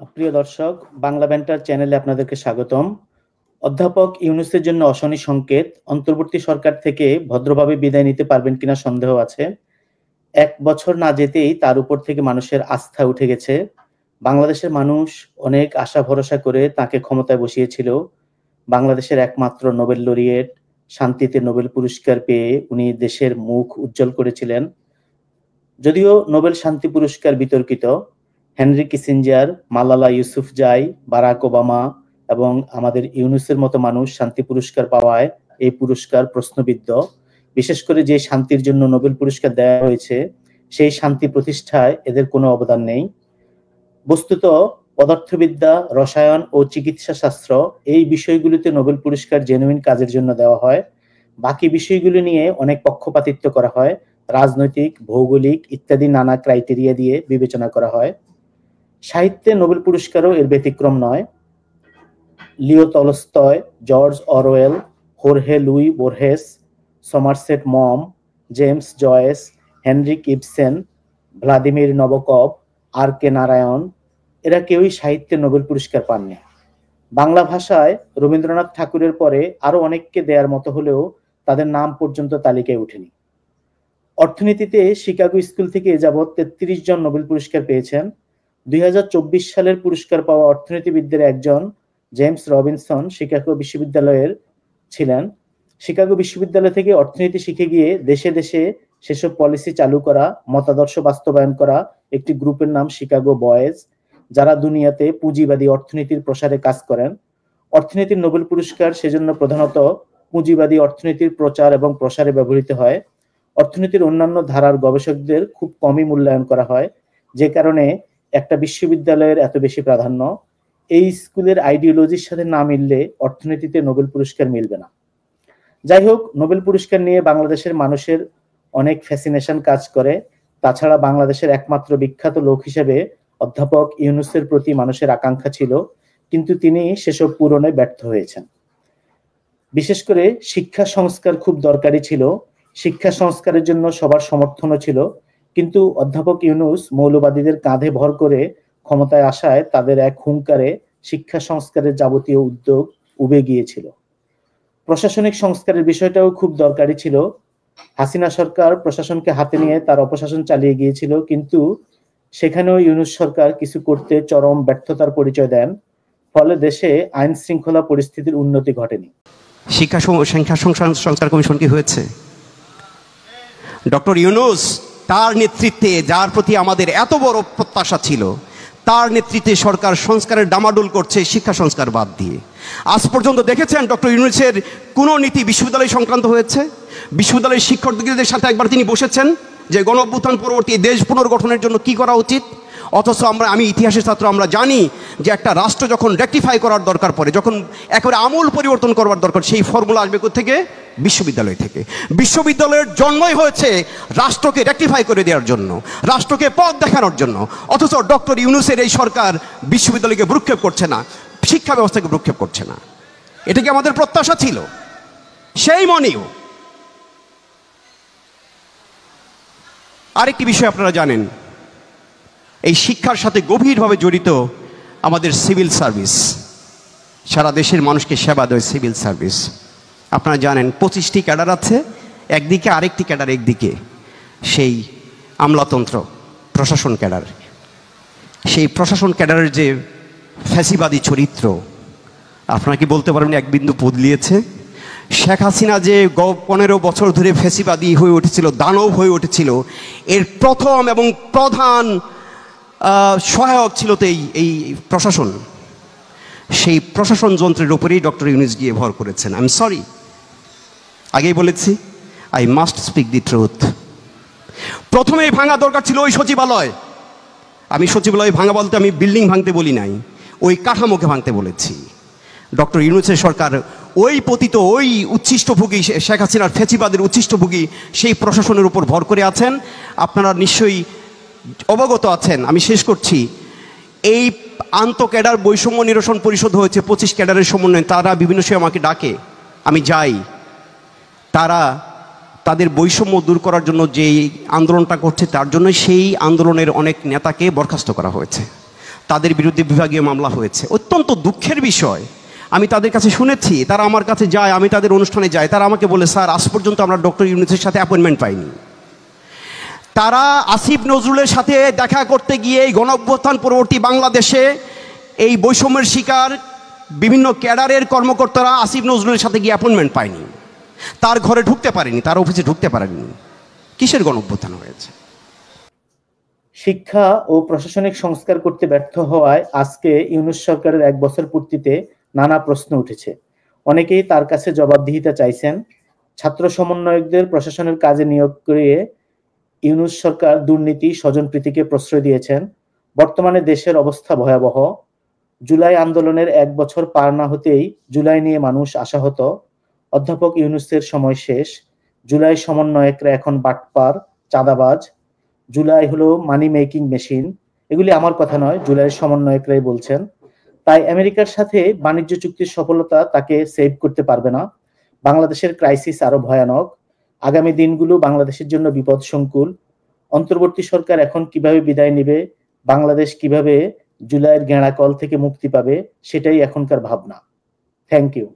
প্রিয় দর্শক, বাংলা ব্যান্টার চ্যানেলে আপনাদেরকে স্বাগতম। অধ্যাপক ইউনূসের জন্য অশনি সংকেত। অন্তর্বর্তী সরকার থেকে ভদ্রভাবে বিদায় নিতে পারবেন কিনা সন্দেহ আছে। 1 বছর না যেতেই তার উপর থেকে মানুষের আস্থা উঠে গেছে। বাংলাদেশের মানুষ অনেক আশা ভরসা করে তাকে ক্ষমতায় বসিয়েছিল। বাংলাদেশের একমাত্র নোবেল লরিয়েট, শান্তিতে নোবেল পুরস্কার পেয়ে উনি দেশের মুখ উজ্জ্বল করেছিলেন। যদিও নোবেল শান্তি পুরস্কার বিতর্কিত, Henry Kissinger, Malala Yousafzai, Barack Obama এবং আমাদের ইউনূসের মতো মানুষ শান্তি পুরস্কার পাওয়ায় এই পুরস্কার প্রশ্নবিদ্ধ। বিশেষ করে যে শান্তির জন্য নোবেল পুরস্কার দেওয়া হয়েছে সেই শান্তি প্রতিষ্ঠায় এদের কোনো অবদান নেই। বস্তুত পদার্থবিদ্যা, রসায়ন ও চিকিৎসা শাস্ত্র এই বিষয়গুলিতে নোবেল পুরস্কার জেনুইন কাজের জন্য দেওয়া হয়। বাকি বিষয়গুলি নিয়ে অনেক পক্ষপাতিত্ব করা হয়, রাজনৈতিক, ভৌগোলিক ইত্যাদি নানা ক্রাইটেরিয়া দিয়ে বিবেচনা করা হয়। সাহিত্যে নোবেল পুরস্কারও এর ব্যতিক্রম নয়। লিও টলস্টয়, জর্জ অরওয়েল, হোর্হে Luis Borges, Somerset Maugham, James Joyce, Henrik Ibsen, Vladimir Nabokov, R K Narayan এরা কেউই সাহিত্যে নোবেল পুরস্কার পাননি। বাংলা ভাষায় রবীন্দ্রনাথ ঠাকুরের পরে আরো অনেককে দেয়ার মতো হলেও তাদের নাম পর্যন্ত তালিকায় ওঠেনি। অর্থনীতিতে শিকাগো স্কুল থেকে এ যাবৎ 33 জন নোবেল পুরস্কার পেয়েছেন। 2024 সালের পুরস্কার পাওয়া অর্থনীতিবিদদের একজন জেমস রবিনসন শিকাগো বিশ্ববিদ্যালয়ের ছিলেন। শিকাগো বিশ্ববিদ্যালয় থেকে অর্থনীতি শিখে গিয়ে দেশে দেশে সেসব পলিসি চালু করা, মতাদর্শ বাস্তবায়ন করা একটি গ্রুপের নাম শিকাগো বয়েজ, যারা দুনিয়াতে পুঁজিবাদী অর্থনীতির প্রসারে কাজ করেন। অর্থনীতির নোবেল পুরস্কার সেজন্য প্রধানত পুঁজিবাদী অর্থনীতির প্রচার এবং প্রসারে ব্যবহৃত হয়। অর্থনীতির অন্যান্য ধারার গবেষকদের খুব কমই মূল্যায়ন করা হয়, যে কারণে একটা বিশ্ববিদ্যালয়ের এত বেশি প্রাধান্য। এই স্কুলের আইডিওলজির সাথে না মিললে অর্থনীতিতে নোবেল পুরস্কার মিলবে না। যাই হোক, নোবেল পুরস্কার নিয়ে বাংলাদেশের মানুষের অনেক ফ্যাসিনেশন কাজ করে। তাছাড়া বাংলাদেশের একমাত্র বিখ্যাত লোক হিসেবে অধ্যাপক ইউনূসের প্রতি মানুষের আকাঙ্ক্ষা ছিল, কিন্তু তিনি সেসব পূরণে ব্যর্থ হয়েছেন। বিশেষ করে শিক্ষা সংস্কার খুব দরকারি ছিল, শিক্ষা সংস্কারের জন্য সবার সমর্থনও ছিল, কিন্তু অধ্যাপক ইউনূস মৌলবাদীদের কাঁধে ভর করে ক্ষমতায় আসায় তাদের এক হুঙ্কারে শিক্ষা সংস্কারের যাবতীয় উদ্যোগ উবে গিয়েছিল। প্রশাসনিক সংস্কারের বিষয়টাও খুব দরকারি ছিল। হাসিনা সরকার প্রশাসনকে হাতে নিয়ে তার অপশাসন চালিয়ে গিয়েছিল, কিন্তু সেখানেও ইউনূস সরকার কিছু করতে চরম ব্যর্থতার পরিচয় দেন। ফলে দেশে আইন শৃঙ্খলা পরিস্থিতির উন্নতি ঘটেনি। শিক্ষা সংস্কার কমিশন কি হয়েছে? ডক্টর ইউনূস তার নেতৃত্বে, যার প্রতি আমাদের এত বড় প্রত্যাশা ছিল, তার নেতৃত্বে সরকার সংস্কারের ডামাডোল করছে শিক্ষা সংস্কার বাদ দিয়ে। আজ পর্যন্ত দেখেছেন ডক্টর ইউনূসের কোনো নীতি বিশ্ববিদ্যালয় সংক্রান্ত হয়েছে? বিশ্ববিদ্যালয়ের শিক্ষকদের সাথে একবার তিনি বসেছেন যে গণঅভ্যুত্থান পরবর্তী দেশ পুনর্গঠনের জন্য কি করা উচিত? অথচ আমি ইতিহাসের ছাত্র, আমরা জানি যে একটা রাষ্ট্র যখন রেকটিফাই করার দরকার পড়ে, যখন একেবারে আমূল পরিবর্তন করবার দরকার, সেই ফর্মুলা আসবে থেকে বিশ্ববিদ্যালয় থেকে। বিশ্ববিদ্যালয়ের জন্মই হয়েছে রাষ্ট্রকে রেকটিফাই করে দেওয়ার জন্য, রাষ্ট্রকে পথ দেখানোর জন্য। অথচ ডক্টর ইউনূসের এই সরকার বিশ্ববিদ্যালয়কে ভ্রুক্ষেপ করছে না, শিক্ষা ব্যবস্থাকে ভ্রুক্ষেপ করছে না। এটা কি আমাদের প্রত্যাশা ছিল? সেই মনেও আরেকটি বিষয় আপনারা জানেন, এই শিক্ষার সাথে গভীরভাবে জড়িত আমাদের সিভিল সার্ভিস, সারা দেশের মানুষকে সেবা দেয় সিভিল সার্ভিস। আপনারা জানেন 25টি ক্যাডার আছে একদিকে, আরেকটি ক্যাডার একদিকে, সেই আমলাতন্ত্র প্রশাসন ক্যাডার। সেই প্রশাসন ক্যাডারের যে ফ্যাসিবাদী চরিত্র, আপনারা কি বলতে পারবেন এক বিন্দু বদলিয়েছে? শেখ হাসিনা যে 15 বছর ধরে ফ্যাসিবাদী হয়ে উঠেছিল, দানব হয়ে উঠেছিল, এর প্রথম এবং প্রধান সহায়ক ছিল তো এই প্রশাসন। সেই প্রশাসন যন্ত্রের উপরেই ডক্টর ইউনূস গিয়ে ভর করেছেন। আই এম সরি, আগেই বলেছি, I must speak the truth. প্রথমেই ভাঙা দরকার ছিল ওই সচিবালয়। আমি সচিবালয় ভাঙা বলতে আমি বিল্ডিং ভাঙতে বলি নাই, ওই কাঠামোকে ভাঙতে বলেছি। ডক্টর ইউনূসের সরকার ওই পতিত, ওই উচ্ছিষ্টভোগী শেখ হাসিনার ফ্যাসিবাদের উচ্ছিষ্টভোগী সেই প্রশাসনের উপর ভর করে আছেন। আপনারা নিশ্চয়ই অবগত আছেন। আমি শেষ করছি, এই আন্তঃক্যাডার বৈষম্য নিরসন পরিষদ হয়েছে 25 ক্যাডারের সমন্বয়ে। তারা বিভিন্ন সময় আমাকে ডাকে, আমি যাই। তারা তাদের বৈষম্য দূর করার জন্য যে আন্দোলনটা করছে, তার জন্য সেই আন্দোলনের অনেক নেতাকে বরখাস্ত করা হয়েছে। তাদের বিরুদ্ধে বিভাগীয় মামলা হয়েছে। অত্যন্ত দুঃখের বিষয়, আমি তাদের কাছে শুনেছি, তারা আমার কাছে যায়, আমি তাদের অনুষ্ঠানে যাই, তারা আমাকে বলে স্যার আজ পর্যন্ত আমরা ডক্টর ইউনূসের সাথে অ্যাপয়েন্টমেন্ট পাইনি। তারা আসিফ নজরুলের সাথে দেখা করতে গিয়ে এই গণঅভ্যুত্থান পরবর্তী বাংলাদেশে এই বৈষম্যের শিকার বিভিন্ন ক্যাডারের কর্মকর্তারা আসিফ নজরুলের সাথে গিয়ে অ্যাপয়েন্টমেন্ট পায়নি, তার ঘরে ঢুকতে পারেনি, তার অফিসে ঢুকতে পারেনি। কিসের গণঅভ্যুত্থান হয়েছে? শিক্ষা ও প্রশাসনিক সংস্কার করতে ব্যর্থ হওয়ায় আজকে ইউনূস সরকারের 1 বছর পূর্তিতে নানা প্রশ্ন উঠেছে। অনেকেই তার কাছে জবাবদিহিতা চাইছেন। ছাত্র সমন্বয়কদের প্রশাসনের কাজে নিয়োগ করিয়ে ইউনূস সরকার দুর্নীতি, স্বজনপ্রীতিকে প্রশ্রয় দিয়েছেন। বর্তমানে দেশের অবস্থা ভয়াবহ। জুলাই আন্দোলনের 1 বছর পার না হতেই জুলাই নিয়ে মানুষ আশাহত। অধ্যাপক ইউনূসের সময় শেষ। জুলাই সমন্বয়করা এখন বাটপার, চাঁদাবাজ। জুলাই হলো মানি মেকিং মেশিন। এগুলি আমার কথা নয়, জুলাইয়ের সমন্বয়করাই বলছেন। তাই আমেরিকার সাথে বাণিজ্য চুক্তির সফলতা তাকে সেভ করতে পারবে না। বাংলাদেশের ক্রাইসিস আরো ভয়ানক। আগামী দিনগুলো বাংলাদেশের জন্য বিপদসংকুল। অন্তর্বর্তী সরকার এখন কিভাবে বিদায় নেবে, বাংলাদেশ কিভাবে জুলাইয়ের গেঁড়াকল থেকে মুক্তি পাবে, সেটাই এখনকার ভাবনা। Thank you.